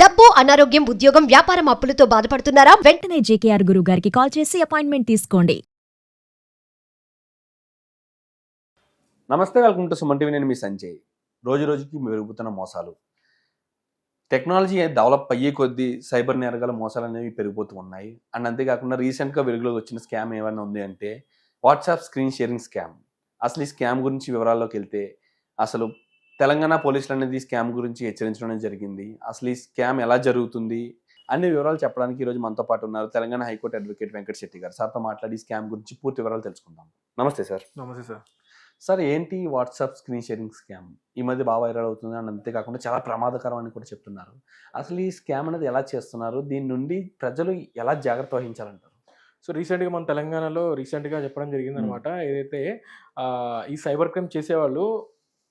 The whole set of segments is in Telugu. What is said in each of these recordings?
డబ్బు, అనారోగ్యం, ఉద్యోగం, వ్యాపారం అప్పులతో బాధపడుతున్నారా? వెంటనే జేకేఆర్ గురువు గారికి కాల్ చేసి అపాయింట్మెంట్ తీసుకోండి. నమస్తే, వెల్కమ్ టు సుమన్ టీవీ. నేను మీ సంజయ్. రోజు రోజుకి పెరుగుతున్న మోసాలు, టెక్నాలజీ డెవలప్ అయ్యే కొద్దీ సైబర్ నేరగాల మోసాలు అనేవి పెరిగిపోతూ ఉన్నాయి. అండ్ అంతేకాకుండా రీసెంట్గా వెలుగులోకి వచ్చిన స్కామ్ ఏమైనా ఉంది అంటే వాట్సాప్ స్క్రీన్ షేరింగ్ స్కామ్. అసలు ఈ స్కామ్ గురించి వివరాల్లోకి వెళ్తే, అసలు తెలంగాణ పోలీసులు అనేది స్కామ్ గురించి హెచ్చరించడం జరిగింది. అసలు ఈ స్కామ్ ఎలా జరుగుతుంది అన్ని వివరాలు చెప్పడానికి ఈరోజు మనతో పాటు ఉన్నారు తెలంగాణ హైకోర్టు అడ్వకేట్ వెంకట శెట్టి గారు. సార్తో మాట్లాడి ఈ స్కామ్ గురించి పూర్తి వివరాలు తెలుసుకుందాం. నమస్తే సార్. నమస్తే సార్. సార్, ఏంటి వాట్సాప్ స్క్రీన్ షేరింగ్ స్కామ్? ఈ మధ్య బాగా వైరల్ అవుతుంది, అండ్ అంతేకాకుండా చాలా ప్రమాదకరం అని కూడా చెప్తున్నారు. అసలు ఈ స్కామ్ అనేది ఎలా చేస్తున్నారు? దీని నుండి ప్రజలు ఎలా జాగ్రత్త వహించాలంటారు? సో రీసెంట్గా మన తెలంగాణలో చెప్పడం జరిగింది అనమాట. ఏదైతే ఈ సైబర్ క్రైమ్ చేసేవాళ్ళు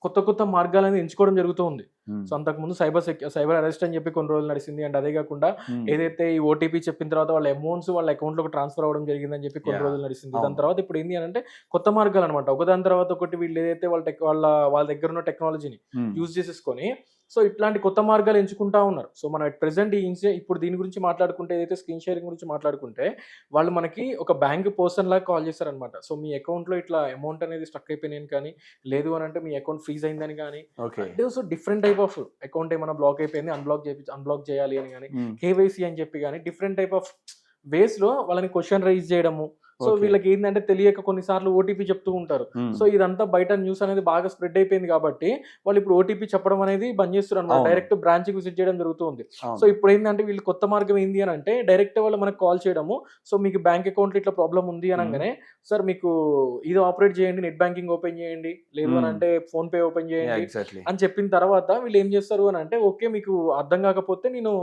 కొత్త కొత్త మార్గాలను ఎంచుకోవడం జరుగుతూ ఉంది. సో అంతకుముందు సైబర్ అరెస్ట్ అని చెప్పి కొన్ని రోజులు నడిచింది. అండ్ అదే కాకుండా ఏదైతే ఈ ఓటీపీ చెప్పిన తర్వాత వాళ్ళ అమౌంట్స్ వాళ్ళ అకౌంట్లోకి ట్రాన్స్ఫర్ అవ్వడం జరిగిందని చెప్పి కొన్ని రోజులు నడిచింది. దాని తర్వాత ఇప్పుడు ఏంటి అంటే కొత్త మార్గాలు అనమాట. ఒకదాని తర్వాత ఒకటి వీళ్ళు ఏదైతే వాళ్ళ దగ్గర ఉన్న టెక్నాలజీని యూజ్ చేసేసుకొని సో ఇట్లాంటి కొత్త మార్గాలు ఎంచుకుంటా ఉన్నారు. సో మనం అట్ ప్రెసెంట్ ఇప్పుడు దీని గురించి మాట్లాడుకుంటే, ఏదైతే స్క్రీన్ షేరింగ్ గురించి మాట్లాడుకుంటే, వాళ్ళు మనకి ఒక బ్యాంక్ పర్సన్ లాగా కాల్ చేస్తారనమాట. సో మీ అకౌంట్లో ఇట్లా అమౌంట్ అనేది స్టక్ అయిపోయినాయని కానీ, లేదు అని అంటే మీ అకౌంట్ ఫ్రీజ్ అయిందని కానీ, so different type of account ఏమైనా బ్లాక్ అయిపోయింది, అన్బ్లాక్ చేయాలి అని కానీ, కేవైసీ అని చెప్పి కానీ డిఫరెంట్ టైప్ ఆఫ్ వేస్ లో వాళ్ళని క్వశ్చన్ రైజ్ చేయడము. సో వీళ్ళకి ఏంటంటే తెలియక కొన్నిసార్లు ఓటీపీ చెప్తూ ఉంటారు. సో ఇదంతా బయట న్యూస్ అనేది బాగా స్ప్రెడ్ అయిపోయింది కాబట్టి వాళ్ళు ఇప్పుడు ఓటీపీ చెప్పడం అనేది బంద్ చేస్తున్నారు అనమాట. డైరెక్ట్ బ్రాంచ్ కి విజిట్ చేయడం జరుగుతుంది. సో ఇప్పుడు ఏంటంటే వీళ్ళు కొత్త మార్గం ఏంది అని అంటే డైరెక్ట్ వాళ్ళు మనకు కాల్ చేయడము. సో మీకు బ్యాంక్ అకౌంట్ ఇట్లా ప్రాబ్లం ఉంది అనగానే, సార్ మీకు ఇది ఆపరేట్ చేయండి, నెట్ బ్యాంకింగ్ ఓపెన్ చేయండి, లేదు అని అంటే ఫోన్ పే ఓపెన్ చేయండి అని చెప్పిన తర్వాత వీళ్ళు ఏం చేస్తారు అని అంటే, ఓకే మీకు అర్థం కాకపోతే నేను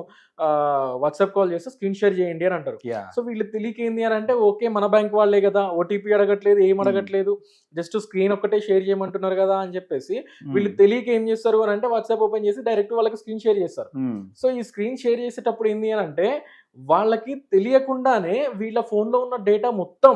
వాట్సాప్ కాల్ చేస్తే స్క్రీన్ షేర్ చేయండి అని అంటారు. సో వీళ్ళు తెలియక ఏంది అని అంటే, ఓకే మన బ్యాంక్ వాళ్ళే కదా, ఓటీపీ అడగట్లేదు, ఏం అడగట్లేదు, జస్ట్ స్క్రీన్ ఒక్కటే షేర్ చేయమంటున్నారు కదా అని చెప్పేసి వీళ్ళు తెలియక ఏం చేస్తారు అని అంటే వాట్సాప్ ఓపెన్ చేసి డైరెక్ట్ వాళ్ళకి స్క్రీన్ షేర్ చేస్తారు. సో ఈ స్క్రీన్ షేర్ చేసేటప్పుడు ఏంది అని అంటే వాళ్ళకి తెలియకుండానే వీళ్ళ ఫోన్ లో ఉన్న డేటా మొత్తం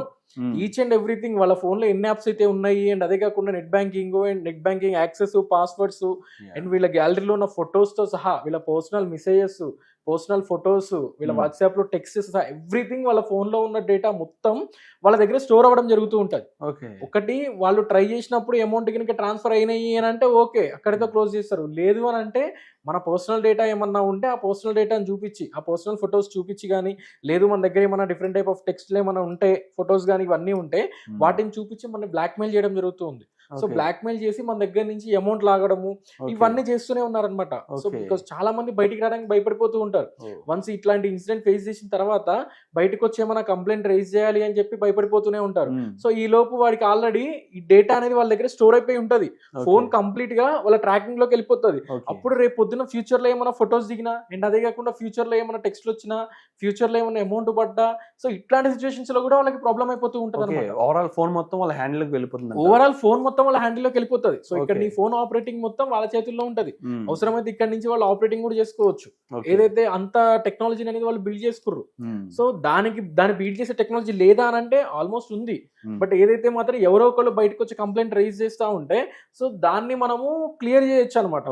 ఈచ్ అండ్ ఎవ్రీథింగ్, వాళ్ళ ఫోన్ లో ఎన్ని యాప్స్ అయితే ఉన్నాయి, అండ్ అదే కాకుండా net banking access, passwords, and వీళ్ళ గ్యాలరీలో ఉన్న ఫొటోస్ తో సహా, వీళ్ళ పర్సనల్ మెసేజెస్, పర్సనల్ ఫొటోస్, వీళ్ళ వాట్సాప్ లో టెక్స్ట్, ఎవ్రీథింగ్ వాళ్ళ ఫోన్ లో ఉన్న డేటా మొత్తం వాళ్ళ దగ్గర స్టోర్ అవ్వడం జరుగుతూ ఉంటుంది. ఒకటి వాళ్ళు ట్రై చేసినప్పుడు అమౌంట్ కనుక ట్రాన్స్ఫర్ అయినాయి అని అంటే ఓకే అక్కడితో క్లోజ్ చేస్తారు. లేదు అని అంటే మన పర్సనల్ డేటా ఏమన్నా ఉంటే ఆ పర్సనల్ డేటాను చూపించి, ఆ పర్సనల్ ఫొటోస్ చూపించి కానీ, లేదు మన దగ్గర ఏమన్నా డిఫరెంట్ టైప్ ఆఫ్ టెక్స్ట్లు ఏమైనా ఉంటే, ఫొటోస్ కానీ ఇవన్నీ ఉంటే వాటిని చూపించి మన బ్లాక్మెయిల్ చేయడం జరుగుతుంది. సో బ్లాక్మెయిల్ చేసి మన దగ్గర నుంచి అమౌంట్ లాగడము ఇవన్నీ చేస్తూనే ఉన్నారనమాట. సో బికాస్ చాలా మంది బయటికి రావడానికి భయపడిపోతూ ఉంటారు. వన్స్ ఇట్లాంటి ఇన్సిడెంట్ ఫేస్ చేసిన తర్వాత బయటకు వచ్చి ఏమైనా కంప్లైంట్ రైజ్ చేయాలి అని చెప్పి భయపడిపోతూనే ఉంటారు. సో ఈ లోపు వాడికి ఆల్రెడీ ఈ డేటా అనేది వాళ్ళ దగ్గర స్టోర్ అయిపోయి ఉంటది. ఫోన్ కంప్లీట్ గా వాళ్ళ ట్రాకింగ్ లోకి వెళ్ళిపోతుంది. అప్పుడు రేపు పొద్దున్న ఫ్యూచర్ లో ఏమైనా ఫొటోస్ దిగినా, అండ్ అదే కాకుండా ఫ్యూచర్ లో ఏమైనా టెక్స్ట్ వచ్చినా, ఫ్యూచర్ లో ఏమైనా అమౌంట్ పడ్డా, సో ఇట్లాంటి సిచ్యువేషన్స్ లో కూడా వాళ్ళకి ప్రాబ్లం అయిపోతూ ఉంటుంది. ఓవరాల్ ఫోన్ మొత్తం వాళ్ళ హ్యాండిల్ లోకి వెళ్ళిపోతుంది. వాళ్ళ హ్యాండిల్ లోకి వెళ్ళిపోతుంది. సో ఇక్కడ నీ ఫోన్ ఆపరేటింగ్ మొత్తం వాళ్ళ చేతుల్లో ఉంటది. అవసరమైతే ఇక్కడ నుంచి వాళ్ళు ఆపరేటింగ్ కూడా చేసుకోవచ్చు. ఏదైతే అంత టెక్నాలజీ అనేది వాళ్ళు బిల్డ్ చేసుకుర్రు. సో దాన్ని బిల్డ్ చేసే టెక్నాలజీ లేదా అని అంటే ఆల్మోస్ట్ ఉంది. బట్ ఏదైతే మాత్రం ఎవరో ఒకళ్ళు బయటకు వచ్చి కంప్లైంట్ రైజ్ చేస్తా ఉంటే సో దాన్ని మనము క్లియర్ చేయొచ్చు అనమాట.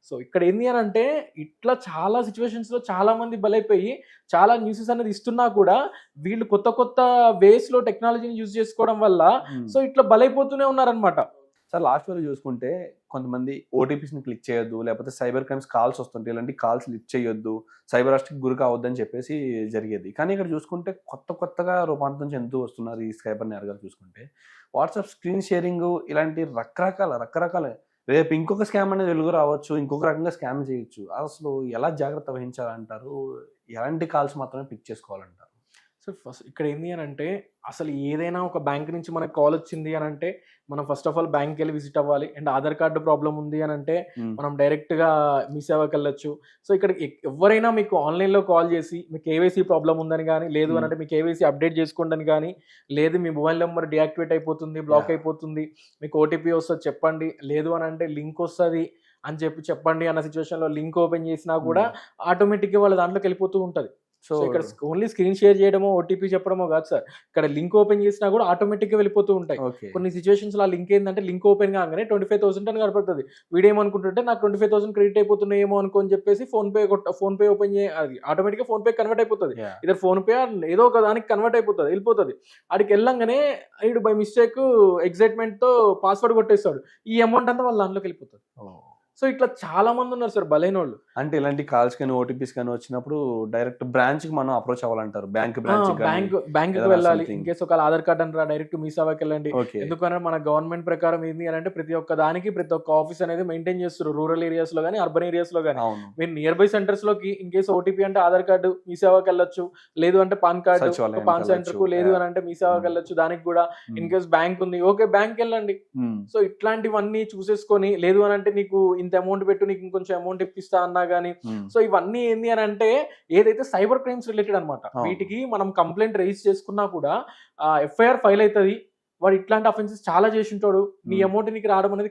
సో ఇక్కడ ఏంది అని అంటే ఇట్లా చాలా సిచ్యువేషన్స్ లో చాలా మంది బలైపోయి చాలా న్యూసెస్ అనేది ఇస్తున్నా కూడా వీళ్ళు కొత్త కొత్త వేస్ లో టెక్నాలజీని యూజ్ చేసుకోవడం వల్ల సో ఇట్లా బలైపోతూనే ఉన్నారనమాట. సార్, లాస్ట్ వరకు చూసుకుంటే కొంతమంది ఓటీపీస్ని క్లిక్ చేయొద్దు, లేకపోతే సైబర్ క్రైమ్స్ కాల్స్ వస్తుంటే ఇలాంటి కాల్స్ లిఫ్ట్ చేయొద్దు, సైబర్ అరెస్ట్కి గురి కావద్దని చెప్పేసి జరిగేది. కానీ ఇక్కడ చూసుకుంటే కొత్తగా రూపాంతరం చెందుతూ వస్తున్నారు ఈ సైబర్ నేరగాలు. చూసుకుంటే వాట్సాప్ స్క్రీన్ షేరింగ్ ఇలాంటి రకరకాల రేపు ఇంకొక స్కామ్ అనేది వెలుగు రావచ్చు, ఇంకొక రకంగా స్కామ్ చేయొచ్చు. అసలు ఎలా జాగ్రత్త వహించాలంటారు? ఎలాంటి కాల్స్ మాత్రమే పిక్ చేసుకోవాలంటారు? సో ఫస్ట్ ఇక్కడ ఏంది అని అంటే అసలు ఏదైనా ఒక బ్యాంక్ నుంచి మనకు కాల్ వచ్చింది అని అంటే మనం ఫస్ట్ ఆఫ్ ఆల్ బ్యాంక్కి వెళ్ళి విజిట్ అవ్వాలి. అండ్ ఆధార్ కార్డు ప్రాబ్లం ఉంది అని అంటే మనం డైరెక్ట్గా మీ సేవకి వెళ్ళొచ్చు. సో ఇక్కడ ఎవరైనా మీకు ఆన్లైన్లో కాల్ చేసి మీకు కేవైసీ ప్రాబ్లం ఉందని కానీ, లేదు అని అంటే మీ కేవైసీ అప్డేట్ చేసుకోండి అని కానీ, లేదు మీ మొబైల్ నెంబర్ డియాక్టివేట్ అయిపోతుంది, బ్లాక్ అయిపోతుంది, మీకు ఓటీపీ వస్తుంది చెప్పండి, లేదు అని అంటే లింక్ వస్తుంది అని చెప్పండి అన్న సిచ్యువేషన్లో లింక్ ఓపెన్ చేసినా కూడా ఆటోమేటిక్గా వాళ్ళ దాంట్లోకి వెళ్ళిపోతూ ఉంటుంది. సో ఇక్కడ ఓన్లీ స్క్రీన్ షేర్ చేయడమో ఓటీపీ చెప్పడమో కాదు సార్, ఇక్కడ లింక్ ఓపెన్ చేసినా కూడా ఆటోమేటిక్ గా వెళ్ళిపోతూ ఉంటాయి. ఓకే కొన్ని సిచువేషన్స్ లో ఆ లింక్ ఏంటంటే లింక్ ఓపెన్ కాగానే 25,000 అని కనపడుతుంది. వీడేమనుకుంటుంటే నాకు 25,000 క్రెడిట్ అయిపోతున్నాయేమో అనుకోని చెప్పేసి ఫోన్ పే ఓపెన్ అది ఆటోమేటిక్ గా ఫోన్ పే కన్వర్ట్ అయిపోతుంది. ఇద్దరు ఫోన్ పే ఏదో ఒక దానికి కన్వర్ట్ అయిపోతుంది, వెళ్ళిపోతుంది. ఆడికి వెళ్ళంగానే వీడు బై మిస్టేక్ ఎగ్జైట్మెంట్ తో పాస్వర్డ్ కొట్టేస్తాడు, ఈ అమౌంట్ అంతా వాళ్ళ దాంట్లోకి వెళ్ళిపోతుంది. సో ఇట్లా చాలా మంది ఉన్నారు సార్ బలైన వాళ్ళు. అంటే ఇలాంటి కాల్స్ కానీ ఓటీపీస్ కానీ వచ్చినప్పుడు డైరెక్ట్ బ్రాంచ్ కి మనం అప్రోచ్ అవ్వాలంటారు, బ్యాంక్ బ్యాంక్ కి వెళ్ళాలి. ఇన్ కేసు ఒక ఆధార్ కార్డ్ అంటారా డైరెక్ట్ మీ సేవకి వెళ్ళండి. ఎందుకంటే మన గవర్నమెంట్ ప్రకారం ఏంది అని అంటే ప్రతి ఒక్క దానికి ప్రతి ఒక్క ఆఫీస్ అనేది మెయింటైన్ చేస్తారు, రూరల్ ఏరియాస్ లో కానీ అర్బన్ ఏరియాస్ లో కానీ. మీరు నియర్ బై సెంటర్స్ లోకి ఇన్ కేసు ఓటీపీ అంటే ఆధార్ కార్డు మీ సేవకి వెళ్ళొచ్చు, లేదు అంటే పాన్ కార్డు పాన్ సెంటర్ కు, లేదు అని అంటే మీ సేవకి వెళ్ళొచ్చు. దానికి కూడా ఇన్ కేసు బ్యాంక్ ఉంది, ఓకే బ్యాంక్ వెళ్ళండి. సో ఇట్లాంటివన్నీ చూసేసుకొని, లేదు అని అంటే నీకు ఇంత అమౌంట్ పెట్టు నీకు ఇంకొంచెం అమౌంట్ ఇప్పిస్తా అన్నా గానీ. సో ఇవన్నీ ఏంది అని అంటే ఏదైతే సైబర్ క్రైమ్స్ రిలేటెడ్ అనమాట. వీటికి మనం కంప్లైంట్ రైజ్ చేసుకున్నా కూడా ఎఫ్ఐఆర్ ఫైల్ అవుతుంది. వాడు ఇట్లాంటి అఫెన్సెస్ చాలా చేసి ఉంటాడు, నీ అమౌంట్ నీకు రావడం అనేది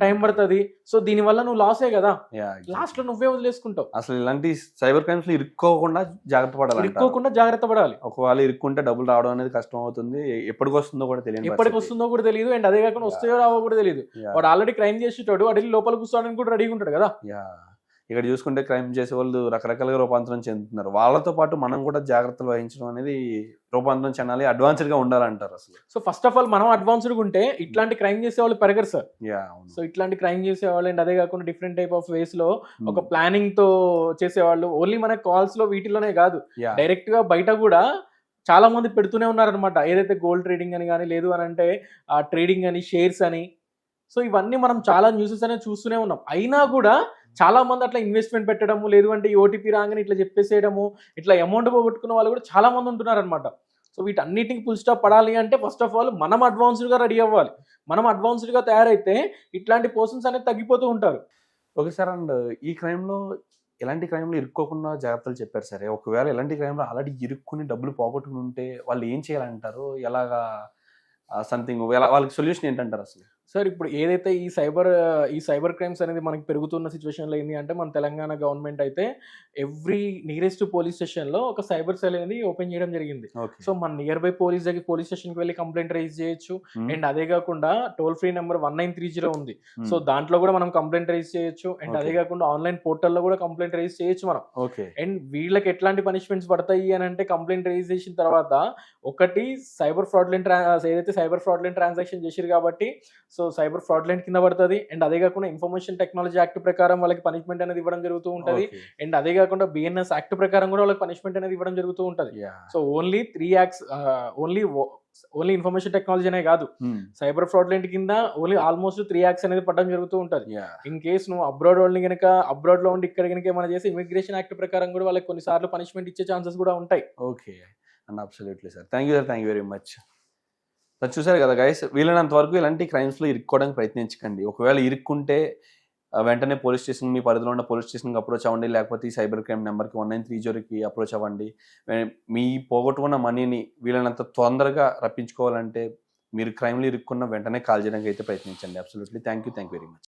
టైం పడుతుంది. సో దీని వల్ల నువ్వు లాసే కదా, లాస్ట్ లో నువ్వే వదిలేసుకుంటావు. అసలు ఇలాంటి సైబర్ క్రైమ్స్ లో ఇరుక్కోకుండా జాగ్రత్త పడాలి. ఒకవేళ ఇరుక్కుంటే డబ్బులు రావడం అనేది కష్టం అవుతుంది, ఎప్పటికి వస్తుందో కూడా తెలియదు. అండ్ అదే కాకుండా వస్తాయో రావో కూడా తెలియదు. వాడు ఆల్రెడీ క్రైమ్ చేసేటాడు, వాడు లోపల కూర్చోడానికి కూడా రెడీగా ఉంటాడు కదా. ఇక్కడ చూసుకుంటే క్రైమ్ చేసే వాళ్ళు రకరకాలుగా రూపాంతరం చెందుతున్నారు. వాళ్ళతో పాటు మనం కూడా జాగ్రత్తలు వహించడం అనేది రూపాంతరం చెందాలి, అడ్వాన్స్డ్ గా ఉండాలంటారు అసలు. సో ఫస్ట్ ఆఫ్ ఆల్ మనం అడ్వాన్స్డ్ గా ఉంటే ఇట్లాంటి క్రైమ్ చేసే వాళ్ళు పెరగరు సార్. సో ఇట్లాంటి క్రైమ్ చేసేవాళ్ళు అండ్ అదే కాకుండా డిఫరెంట్ టైప్ ఆఫ్ వేస్ లో ఒక ప్లానింగ్ తో చేసేవాళ్ళు ఓన్లీ మన కాల్స్ లో వీటిలోనే కాదు, డైరెక్ట్ గా బయట కూడా చాలా మంది పెడుతూనే ఉన్నారనమాట. ఏదైతే గోల్డ్ ట్రేడింగ్ అని కానీ, లేదు అని అంటే ట్రేడింగ్ అని, షేర్స్ అని. సో ఇవన్నీ మనం చాలా న్యూసెస్ అనేది చూస్తూనే ఉన్నాం. అయినా కూడా చాలా మంది అట్లా ఇన్వెస్ట్మెంట్ పెట్టడము, లేదు అంటే ఈ ఓటీపీ రాగానే ఇట్లా చెప్పేసేయడము, ఇట్లా అమౌంట్ పోగొట్టుకున్న వాళ్ళు కూడా చాలా మంది ఉంటున్నారు అనమాట. సో వీటన్నిటికి ఫుల్ స్టాప్ పడాలి అంటే ఫస్ట్ ఆఫ్ ఆల్ మనం అడ్వాన్స్డ్గా రెడీ అవ్వాలి. మనం అడ్వాన్స్డ్గా తయారైతే ఇట్లాంటి పర్సన్స్ అనేది తగ్గిపోతూ ఉంటారు. ఓకే సార్, అండ్ ఈ క్రైమ్లో ఎలాంటి క్రైమ్లో ఇరుక్కోకుండా జాగ్రత్తలు చెప్పారు సరే. ఒకవేళ ఎలాంటి క్రైమ్లో ఆల్రెడీ ఇరుక్కుని డబ్బులు పోగొట్టుకుని ఉంటే వాళ్ళు ఏం చేయాలంటారు, ఎలాగా సంథింగ్ వాళ్ళకి సొల్యూషన్ ఏంటంటారు అసలు? సార్ ఇప్పుడు ఏదైతే ఈ సైబర్ క్రైమ్స్ అనేది మనకి పెరుగుతున్న సిచ్యువేషన్లో ఏంటి అంటే మన తెలంగాణ గవర్నమెంట్ అయితే ఎవ్రీ నియరెస్ట్ పోలీస్ స్టేషన్లో ఒక సైబర్ సెల్ అనేది ఓపెన్ చేయడం జరిగింది. సో మన నియర్ బై పోలీస్ స్టేషన్కి వెళ్ళి కంప్లైంట్ రైజ్ చేయొచ్చు. అండ్ అదే కాకుండా టోల్ ఫ్రీ నెంబర్ 1930 ఉంది. సో దాంట్లో కూడా మనం కంప్లైంట్ రైజ్ చేయొచ్చు. అండ్ అదే కాకుండా ఆన్లైన్ పోర్టల్లో కూడా కంప్లైంట్ రైజ్ చేయొచ్చు మనం. అండ్ వీళ్ళకి ఎట్లాంటి పనిష్మెంట్స్ పడతాయి అని అంటే కంప్లైంట్ రైజ్ చేసిన తర్వాత ఒకటి ఏదైతే సైబర్ ఫ్రాడ్లెంట్ ట్రాన్సాక్షన్ చేసిరు కాబట్టి సో సైబర్ ఫ్రాడ్లెంట్ కింద పడుతుంది. అండ్ అదే కాకుండా ఇన్ఫర్మేషన్ టెక్నాలజీ యాక్ట్ ప్రకారం వాళ్ళకి పనిష్మెంట్ అనేది ఇవ్వడం జరుగుతూ ఉంటుంది. అండ్ అదే కాకుండా బిఎన్ఎస్ యాక్ట్ ప్రకారం కూడా వాళ్ళకి పనిష్మెంట్ అనేది ఇవ్వడం జరుగుతూ ఉంటుంది. So only 3 acts, only information technology అనే కాదు, సైబర్ ఫ్రాడ్లెంట్ కింద ఓన్లీ ఆల్మోస్ట్ 3 యాక్ట్స్ అనేది పడడం జరుగుతూ ఉంటుంది. ఇన్ కేసు నువ్వు అబ్రాడ్ వాళ్ళని కనుక అబ్రాడ్ లో ఉండి ఇక్కడ కనుక ఏమైనా చేసి ఇమిగ్రేషన్ యాక్ట్ ప్రకారం కూడా వాళ్ళకి కొన్నిసార్లు పనిష్మెంట్ ఇచ్చే ఛాన్సెస్ కూడా ఉంటాయి. Okay and absolutely sir, thank you very much. చూసారు కదా గైస్, వీలైనంత వరకు ఇలాంటి క్రైమ్స్లో ఇరుక్కోవడానికి ప్రయత్నించకండి. ఒకవేళ ఇరుక్కుంటే వెంటనే పోలీస్ స్టేషన్, మీ పరిధిలో ఉన్న పోలీస్ స్టేషన్కి అప్రోచ్ అవ్వండి, లేకపోతే ఈ సైబర్ క్రైమ్ నెంబర్కి 1930కి అప్రోచ్ అవ్వండి. మీ పోగొట్టుకున్న మనీని వీలైనంత తొందరగా రప్పించుకోవాలంటే మీరు క్రైమ్లో ఇరుక్కున్న వెంటనే కాల్ చేయడానికి అయితే ప్రయత్నించండి. Absolutely thank you very much.